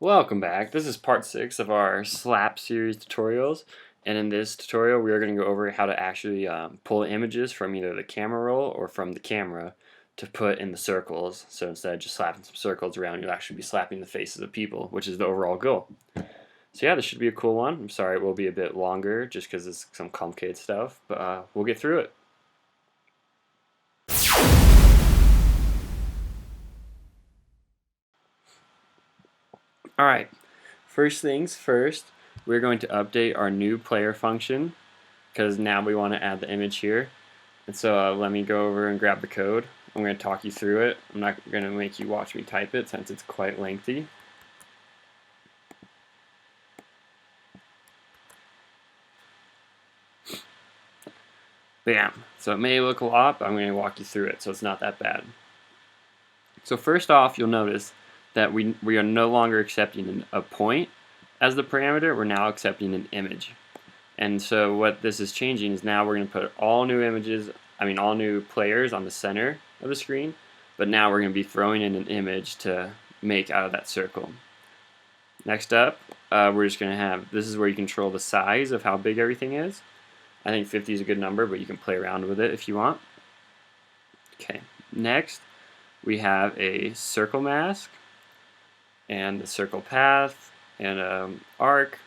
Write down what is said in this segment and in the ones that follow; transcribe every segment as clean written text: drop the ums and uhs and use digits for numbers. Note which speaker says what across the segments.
Speaker 1: Welcome back. This is part 6 of our SLAP series tutorials, and in this tutorial we are going to go over how to actually pull images from either the camera roll or from the camera to put in the circles. So instead of just slapping some circles around, you'll actually be slapping the faces of people, which is the overall goal. So yeah, this should be a cool one. I'm sorry it will be a bit longer just because it's some complicated stuff, but we'll get through it. Alright, first things first, we're going to update our new player function because now we want to add the image here. And so let me go over and grab the code. I'm going to talk you through it. I'm not going to make you watch me type it since it's quite lengthy. Bam. So it may look a lot, but I'm going to walk you through it so it's not that bad. So first off, you'll notice that we are no longer accepting a point as the parameter. We're now accepting an image. And so what this is changing is now we're going to put all new players on the center of the screen, but now we're going to be throwing in an image to make out of that circle. Next up, we're just going to have, this is where you control the size of how big everything is. I think 50 is a good number, but you can play around with it if you want. Okay, next we have a circle mask, and a circle path, and an arc,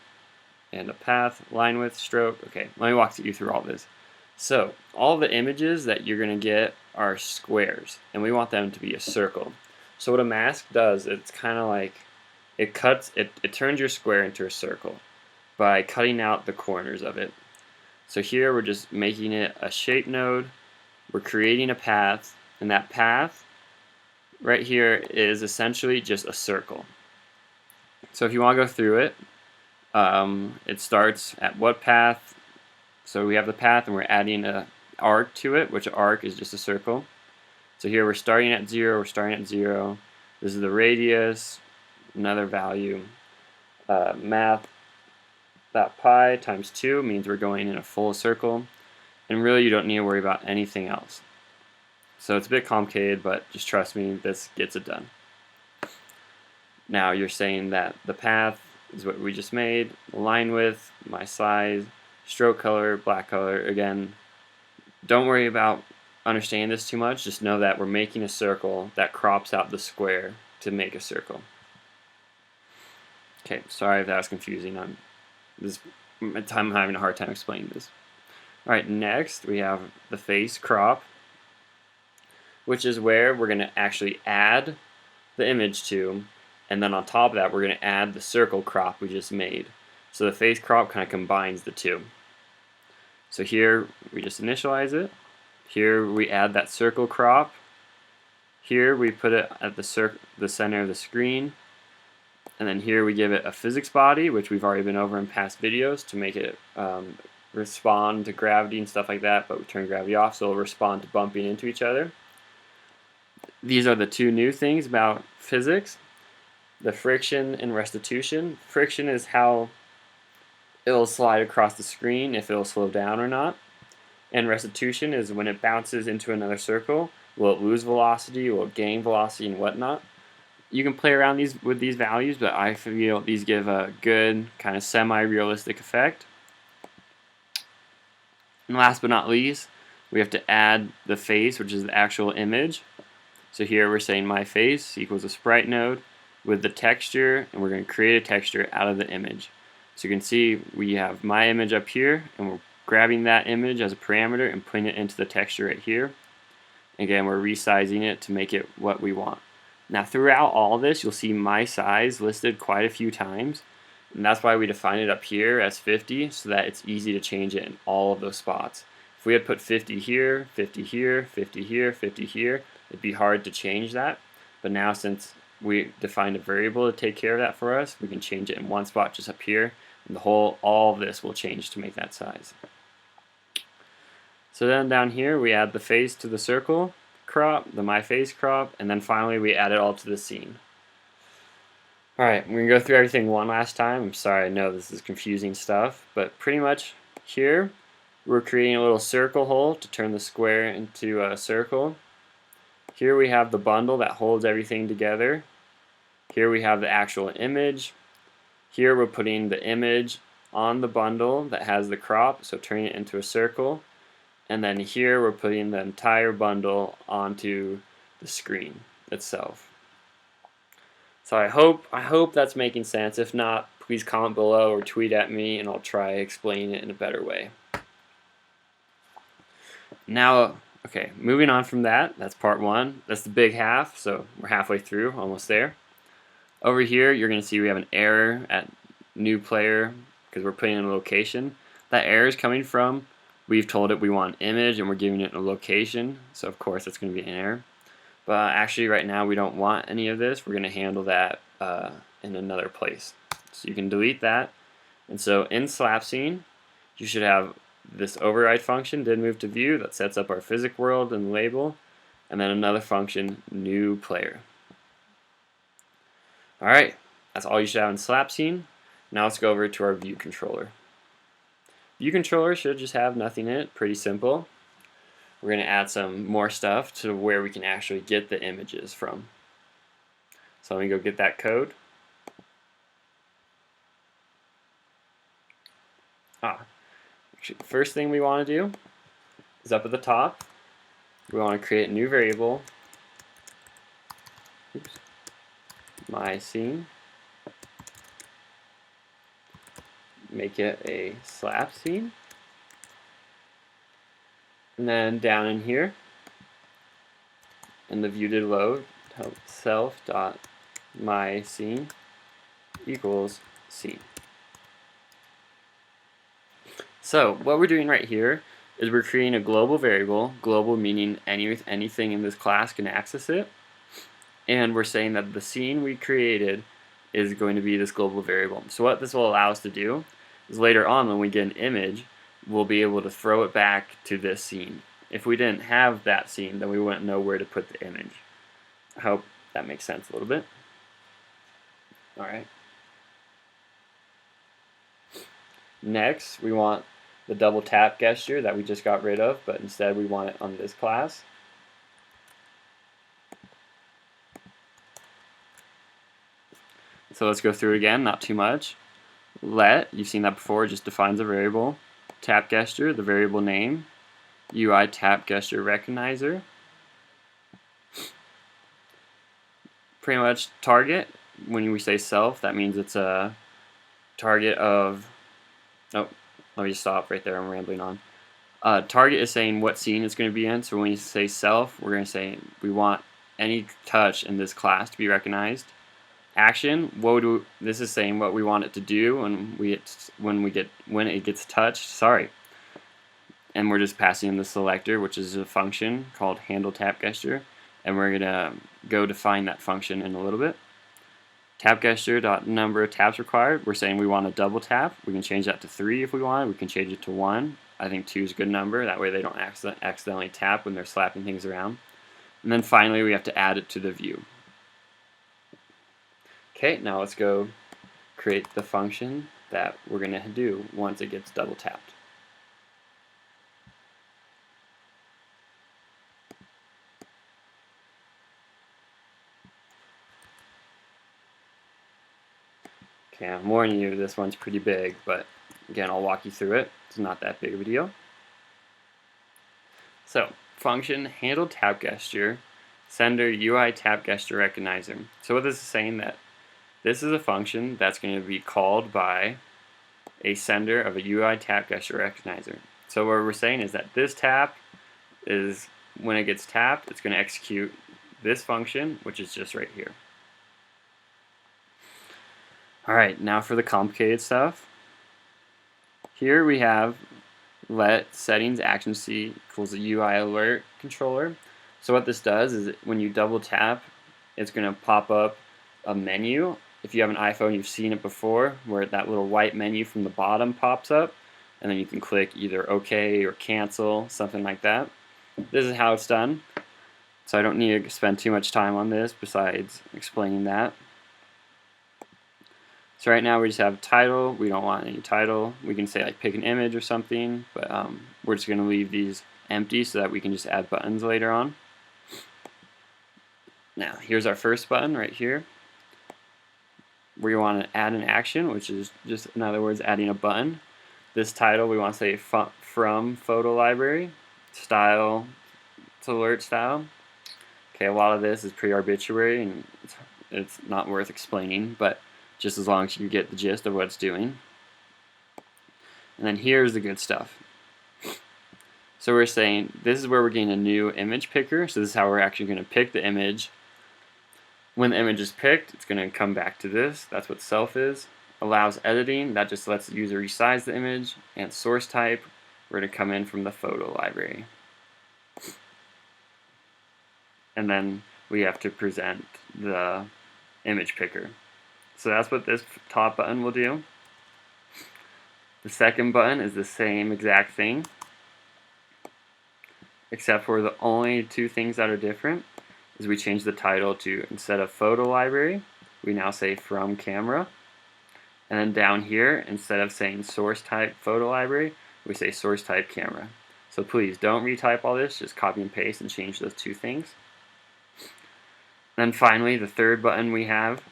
Speaker 1: and a path, line width, stroke. Okay, let me walk you through all this. So, all the images that you're going to get are squares, and we want them to be a circle. So what a mask does, it's kind of like, it turns your square into a circle by cutting out the corners of it. So here we're just making it a shape node, we're creating a path, and that path right here is essentially just a circle. So if you want to go through it, it starts at what path. So we have the path and we're adding an arc to it, which arc is just a circle. So here we're starting at 0, we're starting at 0. This is the radius, another value. Math.pi times 2 means we're going in a full circle. And really you don't need to worry about anything else. So it's a bit complicated, but just trust me, this gets it done. Now you're saying that the path is what we just made, line width, my size, stroke color, black color. Again, don't worry about understanding this too much, just know that we're making a circle that crops out the square to make a circle. Okay, sorry if that was confusing. I'm having a hard time explaining this. Alright, next we have the face crop, which is where we're going to actually add the image to, and then on top of that we're going to add the circle crop we just made. So the face crop kind of combines the two. So here we just initialize it. Here we add that circle crop. Here we put it at the center of the screen. And then here we give it a physics body, which we've already been over in past videos to make it respond to gravity and stuff like that, but we turn gravity off so it'll respond to bumping into each other. These are the two new things about physics. The friction and restitution. Friction is how it'll slide across the screen, if it'll slow down or not. And restitution is when it bounces into another circle, will it lose velocity, will it gain velocity, and whatnot. You can play around with these values, but I feel these give a good kind of semi-realistic effect. And last but not least, we have to add the face, which is the actual image. So here we're saying my face equals a sprite node with the texture, and we're going to create a texture out of the image. So you can see we have my image up here, and we're grabbing that image as a parameter and putting it into the texture right here. Again, we're resizing it to make it what we want. Now throughout all this, you'll see my size listed quite a few times, and that's why we define it up here as 50 so that it's easy to change it in all of those spots. If we had put 50 here, 50 here, 50 here, 50 here, it'd be hard to change that. But now since we defined a variable to take care of that for us, we can change it in one spot just up here, and all of this will change to make that size. So then down here we add the face to the circle crop, the my face crop, and then finally we add it all to the scene. Alright, we're going to go through everything one last time. I'm sorry, I know this is confusing stuff, but pretty much here we're creating a little circle hole to turn the square into a circle. Here we have the bundle that holds everything together. Here we have the actual image. Here we're putting the image on the bundle that has the crop, so turning it into a circle. And then here we're putting the entire bundle onto the screen itself. So I hope that's making sense. If not, please comment below or tweet at me and I'll try explaining it in a better way. Now, okay, moving on from that, that's part one. That's the big half, so we're halfway through, almost there. Over here, you're going to see we have an error at new player because we're putting in a location. That error is coming from we've told it we want an image and we're giving it a location, so of course that's going to be an error. But actually right now we don't want any of this. We're going to handle that in another place. So you can delete that. And so in SlapScene, you should have this override function, did move to view, that sets up our physics world and label, and then another function, new player. Alright, that's all you should have in SlapScene. Now let's go over to our view controller. View controller should just have nothing in it, pretty simple. We're going to add some more stuff to where we can actually get the images from. So let me go get that code. Actually, the first thing we want to do is up at the top, we want to create a new variable, my scene, make it a slap scene, and then down in here, in the view did load, self.myScene equals scene. So what we're doing right here is we're creating a global variable, global meaning anything in this class can access it, and we're saying that the scene we created is going to be this global variable. So what this will allow us to do is later on when we get an image, we'll be able to throw it back to this scene. If we didn't have that scene, then we wouldn't know where to put the image. I hope that makes sense a little bit. Alright. Next, we want the double tap gesture that we just got rid of, but instead we want it on this class. So let's go through it again, not too much. Let, you've seen that before, just defines a variable. Tap gesture, the variable name. UI tap gesture recognizer. Pretty much target, when we say self, that means it's a target of, oh, let me just stop right there, I'm rambling on. Target is saying what scene it's going to be in, so when we say self, we're going to say we want any touch in this class to be recognized. Action, this is saying what we want it to do when it gets touched. Sorry, and we're just passing in the selector, which is a function called handle tap gesture, and we're gonna go define that function in a little bit. Tap gesture dot number of taps required. We're saying we want a double tap. We can change that to 3 if we want. We can change it to 1. I think 2 is a good number. That way they don't accidentally tap when they're slapping things around. And then finally we have to add it to the view. Okay, now let's go create the function that we're going to do once it gets double tapped. Okay, I'm warning you, this one's pretty big, but again, I'll walk you through it. It's not that big of a deal. So, function handle tap gesture, sender UI tap gesture recognizer. So what this is saying that this is a function that's going to be called by a sender of a UI tap gesture recognizer. So what we're saying is that this tap is, when it gets tapped, it's going to execute this function, which is just right here. Alright, now for the complicated stuff. Here we have let settings action C equals a UI alert controller. So what this does is when you double tap, it's going to pop up a menu. If you have an iPhone, you've seen it before, where that little white menu from the bottom pops up, and then you can click either OK or cancel, something like that. This is how it's done. So I don't need to spend too much time on this besides explaining that. So right now we just have a title. We don't want any title. We can say like pick an image or something, but we're just going to leave these empty so that we can just add buttons later on. Now here's our first button right here. we want to add an action, which is just, in other words, adding a button. This title we want to say from photo library, style to alert style. Okay, a lot of this is pretty arbitrary and it's not worth explaining, but just as long as you get the gist of what it's doing. And then here's the good stuff. So we're saying this is where we're getting a new image picker. So this is how we're actually going to pick the image. When the image is picked, it's going to come back to this. That's what self is. Allows editing. That just lets the user resize the image. And source type, we're going to come in from the photo library. And then we have to present the image picker. So that's what this top button will do. The second button is the same exact thing, except for the only two things that are different is we change the title to, instead of photo library, we now say from camera. And then down here, instead of saying source type photo library, we say source type camera. So please don't retype all this, just copy and paste and change those two things. Then finally, the third button we have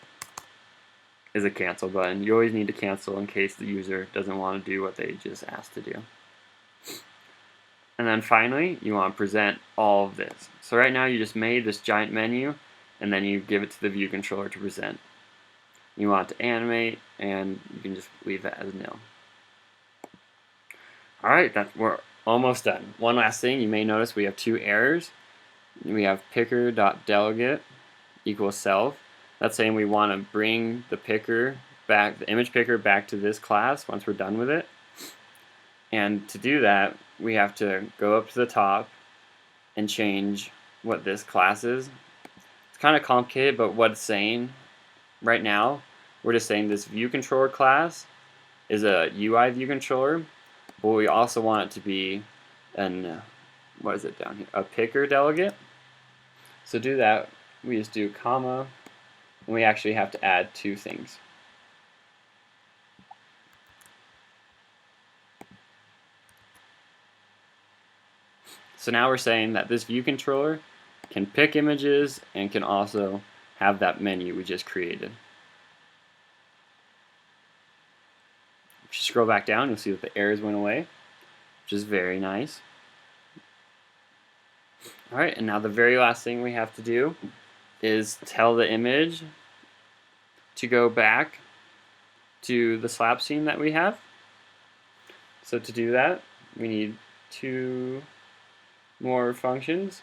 Speaker 1: is a cancel button. You always need to cancel in case the user doesn't want to do what they just asked to do. And then finally, you want to present all of this. So right now you just made this giant menu and then you give it to the view controller to present. You want it to animate and you can just leave that as nil. Alright, we're almost done. One last thing, you may notice we have two errors. We have picker.delegate equals self. That's saying we want to bring the picker back, the image picker back to this class once we're done with it. And to do that, we have to go up to the top and change what this class is. It's kind of complicated, but what it's saying right now, we're just saying this view controller class is a UI view controller, but we also want it to be an, what is it down here, a picker delegate. So to do that, we just do comma, and we actually have to add two things. So now we're saying that this view controller can pick images and can also have that menu we just created. If you scroll back down, you'll see that the errors went away, which is very nice. Alright, and now the very last thing we have to do is tell the image to go back to the slap scene that we have. So to do that, we need two more functions.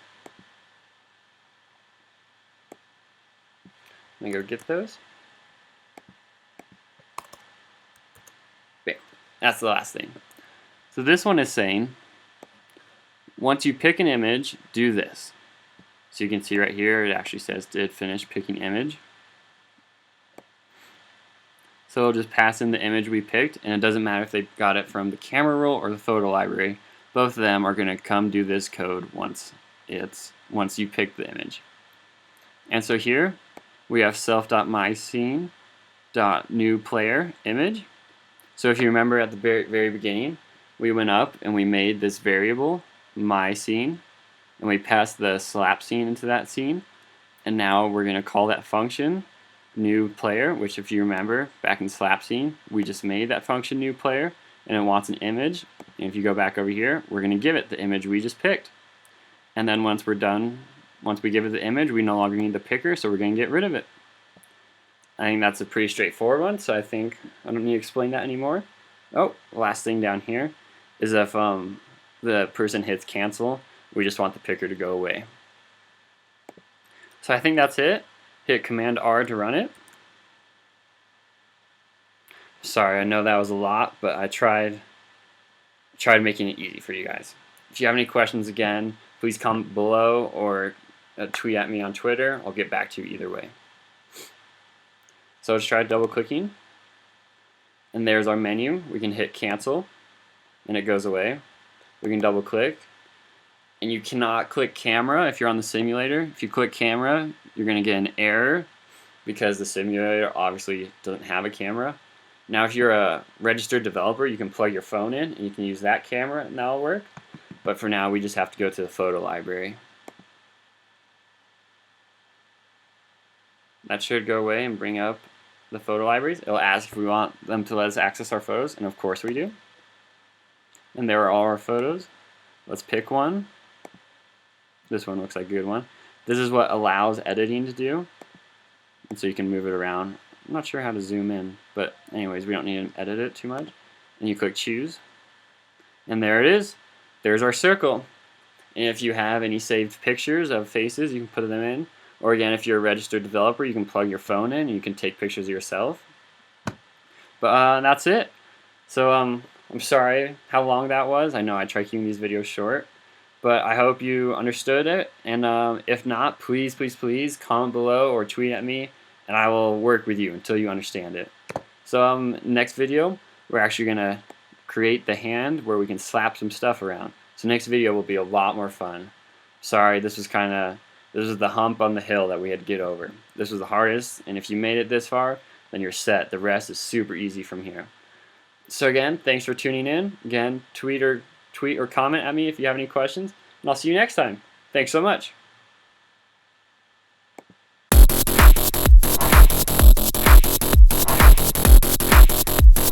Speaker 1: Let me go get those. Okay, that's the last thing. So this one is saying, once you pick an image, do this. So you can see right here, it actually says did finish picking image. So it'll just pass in the image we picked, and it doesn't matter if they got it from the camera roll or the photo library. Both of them are going to come do this code once you pick the image. And so here we have self.myscene.newPlayer image. So if you remember at the very beginning, we went up and we made this variable myScene, and we passed the slap scene into that scene, and now we're going to call that function newPlayer, which if you remember back in slap scene, we just made that function newPlayer, and it wants an image. And if you go back over here, we're going to give it the image we just picked. And then once we're done, once we give it the image, we no longer need the picker, so we're going to get rid of it. I think that's a pretty straightforward one, so I think I don't need to explain that anymore. Oh, last thing down here is if the person hits cancel, we just want the picker to go away. So I think that's it. Hit Command R to run it. Sorry, I know that was a lot, but I tried making it easy for you guys. If you have any questions again, please comment below or tweet at me on Twitter. I'll get back to you either way. So let's try double clicking. And there's our menu. We can hit cancel and it goes away. We can double click. And you cannot click camera if you're on the simulator. If you click camera, you're going to get an error because the simulator obviously doesn't have a camera. Now if you're a registered developer, you can plug your phone in and you can use that camera and that'll work. But for now, we just have to go to the photo library. That should go away and bring up the photo libraries, it'll ask if we want them to let us access our photos, and of course we do. And there are all our photos. Let's pick one. This one looks like a good one. This is what allows editing to do, and so you can move it around. I'm not sure how to zoom in, but anyways, we don't need to edit it too much. And you click choose, and there it is. There's our circle. And if you have any saved pictures of faces, you can put them in. Or again, if you're a registered developer, you can plug your phone in and you can take pictures of yourself. But that's it. So I'm sorry how long that was. I know I try keeping these videos short, but I hope you understood it. And if not, please, please, please comment below or tweet at me, and I will work with you until you understand it. So next video, we're actually gonna create the hand where we can slap some stuff around. So next video will be a lot more fun. Sorry, this was the hump on the hill that we had to get over. This was the hardest, and if you made it this far, then you're set. The rest is super easy from here. So again, thanks for tuning in. Again, tweet or comment at me if you have any questions, and I'll see you next time. Thanks so much.